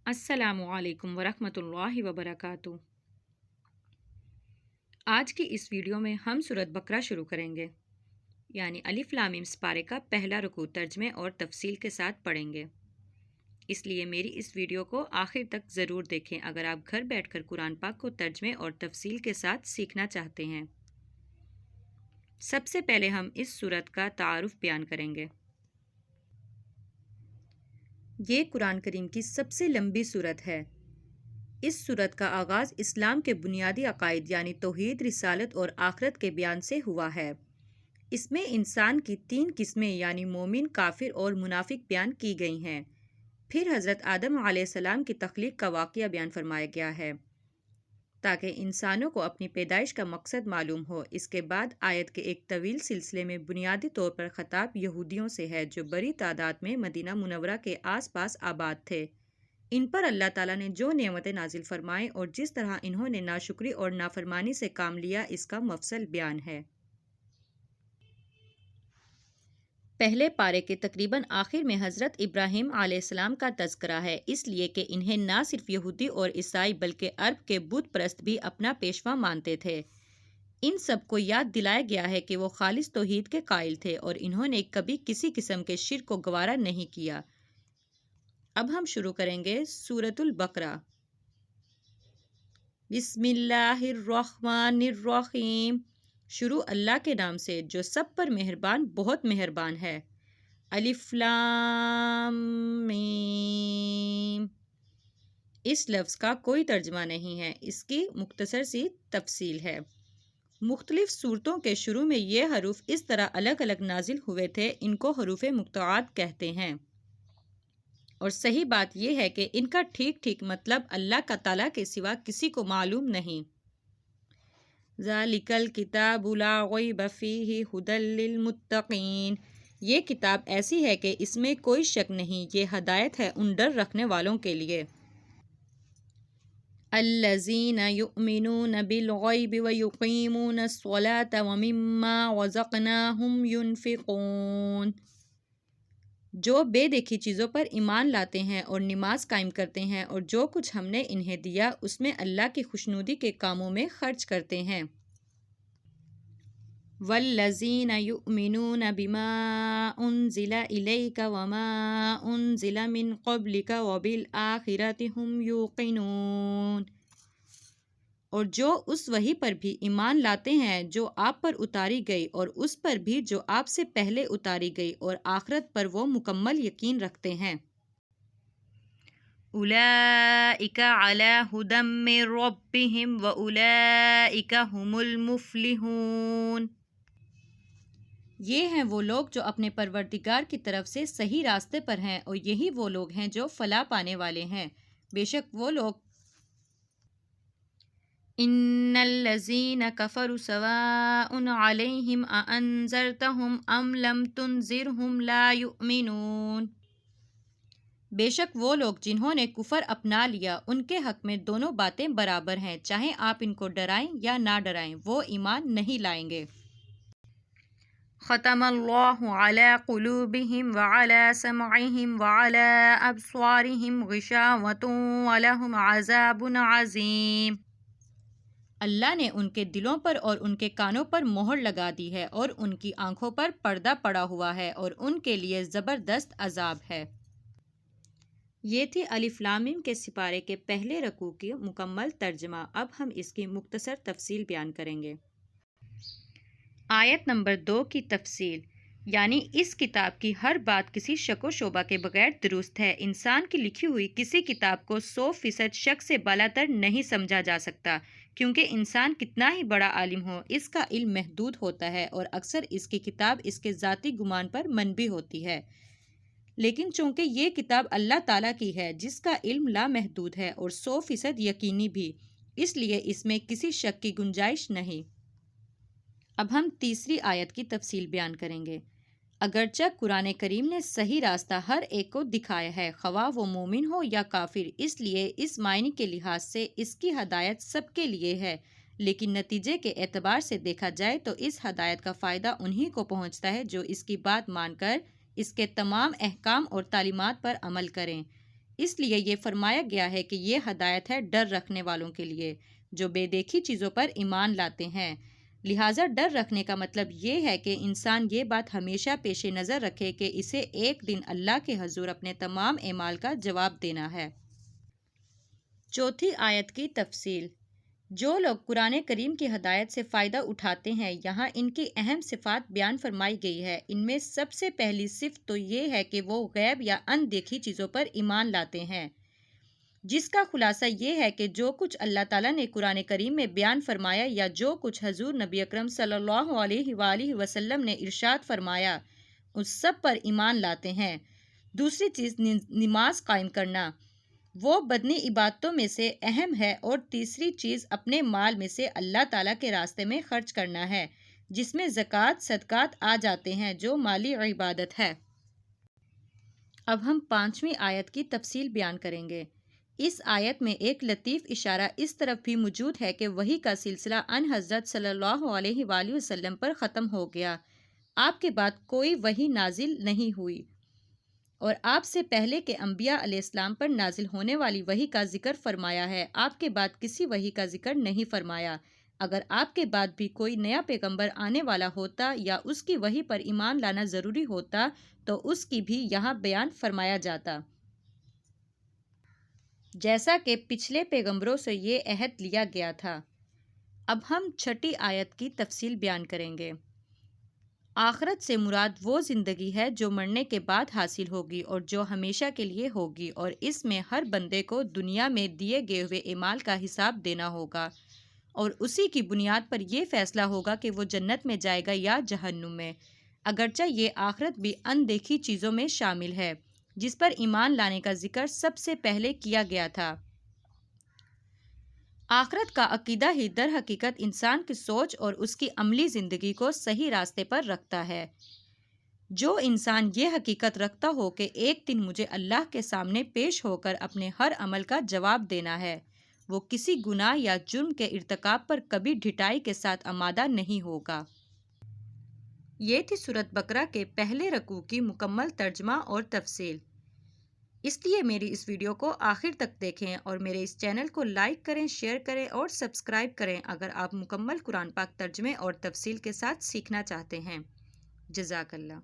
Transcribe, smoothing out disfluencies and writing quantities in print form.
السلام علیکم ورحمۃ اللہ وبرکاتہ۔ آج کی اس ویڈیو میں ہم سورۃ بقرہ شروع کریں گے، یعنی الف لام میم پارے کا پہلا رکوع ترجمے اور تفصیل کے ساتھ پڑھیں گے۔ اس لیے میری اس ویڈیو کو آخر تک ضرور دیکھیں اگر آپ گھر بیٹھ کر قرآن پاک کو ترجمے اور تفصیل کے ساتھ سیکھنا چاہتے ہیں۔ سب سے پہلے ہم اس سورت کا تعارف بیان کریں گے۔ یہ قرآن کریم کی سب سے لمبی سورت ہے۔ اس سورت کا آغاز اسلام کے بنیادی عقائد یعنی توحید، رسالت اور آخرت کے بیان سے ہوا ہے۔ اس میں انسان کی 3 قسمیں یعنی مومن، کافر اور منافق بیان کی گئی ہیں۔ پھر حضرت آدم علیہ السلام کی تخلیق کا واقعہ بیان فرمایا گیا ہے تاکہ انسانوں کو اپنی پیدائش کا مقصد معلوم ہو۔ اس کے بعد آیت کے ایک طویل سلسلے میں بنیادی طور پر خطاب یہودیوں سے ہے جو بڑی تعداد میں مدینہ منورہ کے آس پاس آباد تھے۔ ان پر اللہ تعالیٰ نے جو نعمتیں نازل فرمائیں اور جس طرح انہوں نے ناشکری اور نافرمانی سے کام لیا، اس کا مفصل بیان ہے۔ پہلے پارے کے تقریباً آخر میں حضرت ابراہیم علیہ السلام کا تذکرہ ہے، اس لیے کہ انہیں نہ صرف یہودی اور عیسائی بلکہ عرب کے بت پرست بھی اپنا پیشوا مانتے تھے۔ ان سب کو یاد دلایا گیا ہے کہ وہ خالص توحید کے قائل تھے اور انہوں نے کبھی کسی قسم کے شرک کو گوارا نہیں کیا۔ اب ہم شروع کریں گے سورۃ البقرہ۔ بسم اللہ الرحمن الرحیم۔ شروع اللہ کے نام سے جو سب پر مہربان بہت مہربان ہے۔ الف لام میم۔ اس لفظ کا کوئی ترجمہ نہیں ہے، اس کی مختصر سی تفصیل ہے۔ مختلف سورتوں کے شروع میں یہ حروف اس طرح الگ الگ نازل ہوئے تھے، ان کو حروف مقطعات کہتے ہیں، اور صحیح بات یہ ہے کہ ان کا ٹھیک ٹھیک مطلب اللہ کا تعالیٰ کے سوا کسی کو معلوم نہیں۔ ذالک الکتاب لا ریب فیہ ھدی للمتقین۔ یہ کتاب ایسی ہے کہ اس میں کوئی شک نہیں، یہ ہدایت ہے ان ڈر رکھنے والوں کے لیے۔ الذین یؤمنون بالغیب ویقیمون الصلاۃ ومما رزقناہم ینفقون۔ جو بے دیکھی چیزوں پر ایمان لاتے ہیں اور نماز قائم کرتے ہیں اور جو کچھ ہم نے انہیں دیا اس میں اللہ کی خوشنودی کے کاموں میں خرچ کرتے ہیں۔ والذین یؤمنون بما انزل الیک وما انزل من قبلک وبالآخرۃ ھم یوقنون۔ اور جو اس وحی پر بھی ایمان لاتے ہیں جو آپ پر اتاری گئی اور اس پر بھی جو آپ سے پہلے اتاری گئی اور آخرت پر وہ مکمل یقین رکھتے ہیں۔ اولئک علی ھدی من ربہم واولئک ھم المفلحون۔ یہ ہیں وہ لوگ جو اپنے پروردگار کی طرف سے صحیح راستے پر ہیں اور یہی وہ لوگ ہیں جو فلاح پانے والے ہیں۔ بے شک وہ لوگ ان الذین کفروا سواء علیہم اانذرتہم ام لم تنذرہم لا یؤمنون۔ بے شک وہ لوگ جنہوں نے کفر اپنا لیا ان کے حق میں دونوں باتیں برابر ہیں، چاہے آپ ان کو ڈرائیں یا نہ ڈرائیں، وہ ایمان نہیں لائیں گے۔ ختم اللہ علی قلوبہم وعلی سمعہم وعلی ابصارہم غشاوۃ ولہم عذاب عظیم۔ اللہ نے ان کے دلوں پر اور ان کے کانوں پر مہر لگا دی ہے اور ان کی آنکھوں پر پردہ پڑا ہوا ہے اور ان کے لیے زبردست عذاب ہے۔ یہ تھی الف لام میم کے سپارے کے پہلے رکوع کی مکمل ترجمہ۔ اب ہم اس کی مختصر تفصیل بیان کریں گے۔ آیت نمبر 2 کی تفصیل، یعنی اس کتاب کی ہر بات کسی شک و شبہ کے بغیر درست ہے۔ انسان کی لکھی ہوئی کسی کتاب کو 100% شک سے بالاتر نہیں سمجھا جا سکتا، کیونکہ انسان کتنا ہی بڑا عالم ہو اس کا علم محدود ہوتا ہے اور اکثر اس کی کتاب اس کے ذاتی گمان پر منبی ہوتی ہے۔ لیکن چونکہ یہ کتاب اللہ تعالیٰ کی ہے جس کا علم لامحدود ہے اور 100% یقینی بھی، اس لیے اس میں کسی شک کی گنجائش نہیں۔ اب ہم تیسری آیت کی تفصیل بیان کریں گے۔ اگرچہ قرآن کریم نے صحیح راستہ ہر ایک کو دکھایا ہے، خواہ وہ مومن ہو یا کافر، اس لیے اس معنی کے لحاظ سے اس کی ہدایت سب کے لیے ہے، لیکن نتیجے کے اعتبار سے دیکھا جائے تو اس ہدایت کا فائدہ انہی کو پہنچتا ہے جو اس کی بات مان کر اس کے تمام احکام اور تعلیمات پر عمل کریں۔ اس لیے یہ فرمایا گیا ہے کہ یہ ہدایت ہے ڈر رکھنے والوں کے لیے جو بے دیکھی چیزوں پر ایمان لاتے ہیں۔ لہٰذا ڈر رکھنے کا مطلب یہ ہے کہ انسان یہ بات ہمیشہ پیش نظر رکھے کہ اسے ایک دن اللہ کے حضور اپنے تمام اعمال کا جواب دینا ہے۔ چوتھی آیت کی تفصیل۔ جو لوگ قرآن کریم کی ہدایت سے فائدہ اٹھاتے ہیں، یہاں ان کی اہم صفات بیان فرمائی گئی ہے۔ ان میں سب سے پہلی صفت تو یہ ہے کہ وہ غیب یا ان دیکھی چیزوں پر ایمان لاتے ہیں، جس کا خلاصہ یہ ہے کہ جو کچھ اللہ تعالیٰ نے قرآن کریم میں بیان فرمایا یا جو کچھ حضور نبی اکرم صلی اللہ علیہ وآلہ وسلم نے ارشاد فرمایا، اس سب پر ایمان لاتے ہیں۔ دوسری چیز نماز قائم کرنا، وہ بدنی عبادتوں میں سے اہم ہے، اور تیسری چیز اپنے مال میں سے اللہ تعالیٰ کے راستے میں خرچ کرنا ہے، جس میں زکوٰۃ صدقات آ جاتے ہیں جو مالی عبادت ہے۔ اب ہم 5ویں آیت کی تفصیل بیان کریں گے۔ اس آیت میں ایک لطیف اشارہ اس طرف بھی موجود ہے کہ وحی کا سلسلہ ان حضرت صلی اللہ علیہ وآلہ وسلم پر ختم ہو گیا۔ آپ کے بعد کوئی وحی نازل نہیں ہوئی، اور آپ سے پہلے کے انبیاء علیہ السلام پر نازل ہونے والی وحی کا ذکر فرمایا ہے۔ آپ کے بعد کسی وحی کا ذکر نہیں فرمایا۔ اگر آپ کے بعد بھی کوئی نیا پیغمبر آنے والا ہوتا یا اس کی وحی پر ایمان لانا ضروری ہوتا تو اس کی بھی یہاں بیان فرمایا جاتا، جیسا کہ پچھلے پیغمبروں سے یہ عہد لیا گیا تھا۔ اب ہم 6 آیت کی تفصیل بیان کریں گے۔ آخرت سے مراد وہ زندگی ہے جو مرنے کے بعد حاصل ہوگی اور جو ہمیشہ کے لیے ہوگی، اور اس میں ہر بندے کو دنیا میں دیے گئے ہوئے اعمال کا حساب دینا ہوگا، اور اسی کی بنیاد پر یہ فیصلہ ہوگا کہ وہ جنت میں جائے گا یا جہنم میں۔ اگرچہ یہ آخرت بھی اندیکھی چیزوں میں شامل ہے، جس پر ایمان لانے کا ذکر سب سے پہلے کیا گیا تھا۔ آخرت کا عقیدہ ہی در حقیقت انسان کی سوچ اور اس کی عملی زندگی کو صحیح راستے پر رکھتا ہے۔ جو انسان یہ حقیقت رکھتا ہو کہ ایک دن مجھے اللہ کے سامنے پیش ہو کر اپنے ہر عمل کا جواب دینا ہے، وہ کسی گناہ یا جرم کے ارتکاب پر کبھی ڈھٹائی کے ساتھ آمادہ نہیں ہوگا۔ یہ تھی سورۃ بقرہ کے پہلے رکوع کی مکمل ترجمہ اور تفصیل۔ اس لیے میری اس ویڈیو کو آخر تک دیکھیں اور میرے اس چینل کو لائک کریں، شیئر کریں اور سبسکرائب کریں اگر آپ مکمل قرآن پاک ترجمے اور تفصیل کے ساتھ سیکھنا چاہتے ہیں۔ جزاک اللہ۔